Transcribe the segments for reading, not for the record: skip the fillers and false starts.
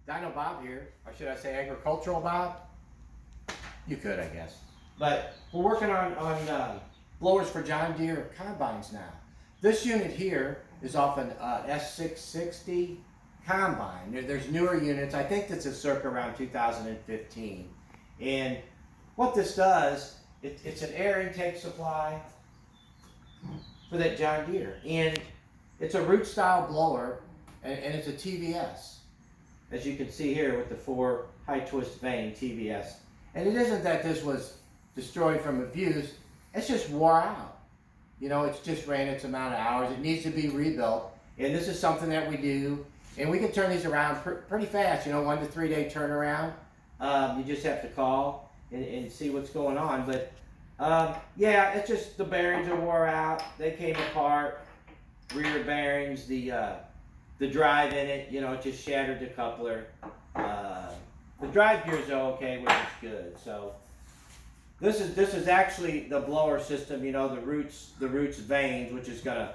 Dino Bob here, or should I say Agricultural Bob? You could, I guess. But we're working on blowers for John Deere combines now. This unit here is off an S660 combine. There's newer units. I think this is circa around 2015. And what this does, it's an air intake supply for that John Deere. And it's a root style blower, and it's a TVS. As you can see here with the 4 high twist vane TVS. And it isn't that this was destroyed from abuse, it's just wore out. You know, it's just ran its amount of hours. It needs to be rebuilt. And this is something that we do. And we can turn these around pretty fast, you know, 1 to 3 day turnaround. You just have to call and see what's going on. But yeah, it's just the bearings are wore out. They came apart. Rear bearings, the drive in it, you know, it just shattered the coupler. The drive gears are okay, which is good. So this is actually the blower system, you know, the roots vanes, which is gonna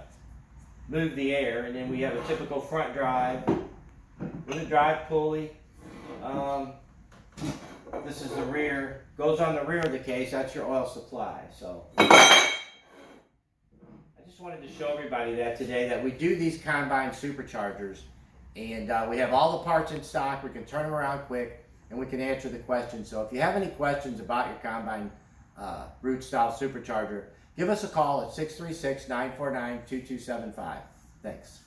move the air, and then we have a typical front drive with a drive pulley. This is the rear, goes on the rear of the case. That's your oil supply. So I just wanted to show everybody that today, that we do these combine superchargers, and we have all the parts in stock. We can turn them around quick, and we can answer the questions. So if you have any questions about your combine root style supercharger, give us a call at 636-949-2275. Thanks.